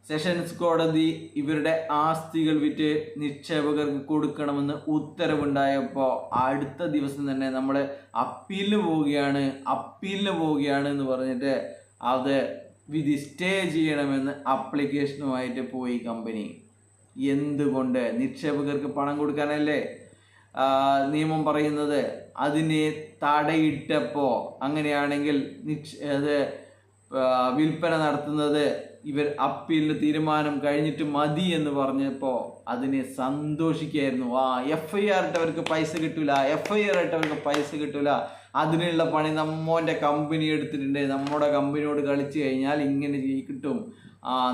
Sessions കോടതി ഇവരുടെ ആസ്തികൾ വിറ്റ് നിക്ഷേപകർക്ക് കൊടുക്കണമെന്ന് ഉത്തരവുണ്ടായപ്പോൾ അടുത്ത ദിവസം തന്നെ നമ്മൾ അപ്പീലിന് പോവുകയാണ് എന്ന് പറഞ്ഞിട്ട് അത് വിധി സ്റ്റേ ചെയ്യണമെന്ന് അപ്ലിക്കേഷനുമായിട്ട് പോയി കമ്പനി. എന്തുകൊണ്ട്? നിക്ഷേപകർക്ക് പണം കൊടുക്കാനല്ലേ നിയമം പറയുന്നത്. അതിനെ തടയിട്ടപ്പോൾ അങ്ങനെയാണെങ്കിൽ വിൽപ്പന നടത്തുന്നത് ഇവർ അപ്പീലിന് തീരുമാനം കഴിഞ്ഞിട്ട് മതി എന്ന് പറഞ്ഞപ്പോൾ അതിനെ സന്തോഷിക്കുകയായിരുന്നു. FIR ഇട്ടവർക്ക് പൈസ കിട്ടൂല, അതിനുള്ള പണി നമ്മോൻ്റെ കമ്പനി എടുത്തിട്ടുണ്ട്, നമ്മുടെ കമ്പനിയോട് കളിച്ചു കഴിഞ്ഞാൽ ഇങ്ങനെ കിട്ടും,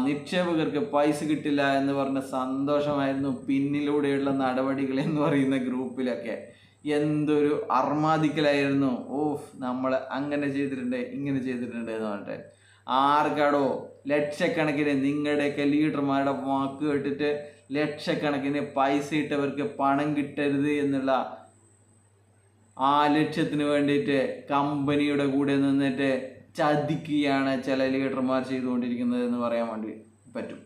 നിക്ഷേപകർക്ക് പൈസ കിട്ടില്ല എന്ന് പറഞ്ഞ സന്തോഷമായിരുന്നു പിന്നിലൂടെയുള്ള നടപടികൾ എന്ന് പറയുന്ന ഗ്രൂപ്പിലൊക്കെ. എന്തൊരു അർമാദിക്കലായിരുന്നു. നമ്മൾ അങ്ങനെ ചെയ്തിട്ടുണ്ട് ഇങ്ങനെ ചെയ്തിട്ടുണ്ട് എന്ന് പറഞ്ഞിട്ട്. ആർക്കാടോ ലക്ഷക്കണക്കിന് നിങ്ങളുടെയൊക്കെ ലീഡർമാരുടെ വാക്ക് കേട്ടിട്ട് ലക്ഷക്കണക്കിന് പൈസ ഇട്ടവർക്ക് പണം കിട്ടരുത് എന്നുള്ള ആ ലക്ഷ്യത്തിന് വേണ്ടിയിട്ട് കമ്പനിയുടെ കൂടെ നിന്നിട്ട് ചതിക്കുകയാണ് ചില ലീഡർമാർ ചെയ്തുകൊണ്ടിരിക്കുന്നത് എന്ന് പറയാൻ വേണ്ടി പറ്റും.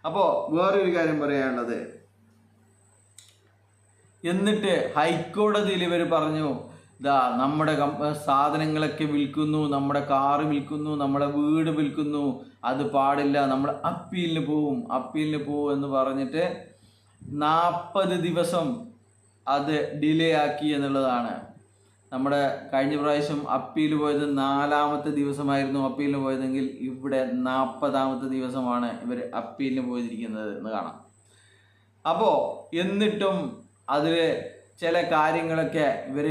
അപ്പോൾ വേറൊരു കാര്യം പറയാനുള്ളത്, എന്നിട്ട് ഹൈക്കോടതിയിൽ ഇവർ പറഞ്ഞു, നമ്മുടെ സാധനങ്ങളൊക്കെ വിൽക്കുന്നു, നമ്മുടെ കാറ് വിൽക്കുന്നു, നമ്മുടെ വീട് വിൽക്കുന്നു, അത് പാടില്ല, നമ്മൾ അപ്പീലിന് പോവും എന്ന് പറഞ്ഞിട്ട് 40 ദിവസം അത് ഡിലേ ആക്കി എന്നുള്ളതാണ്. നമ്മുടെ കഴിഞ്ഞ പ്രാവശ്യം അപ്പീൽ പോയത് 4ാമത്തെ ദിവസമായിരുന്നു അപ്പീലിന് പോയതെങ്കിൽ ഇവിടെ 40ാമത്തെ ദിവസമാണ് ഇവർ അപ്പീലിന് പോയിരിക്കുന്നത് എന്ന് കാണാം. അപ്പോൾ എന്നിട്ടും അതിൽ ചില കാര്യങ്ങളൊക്കെ ഇവർ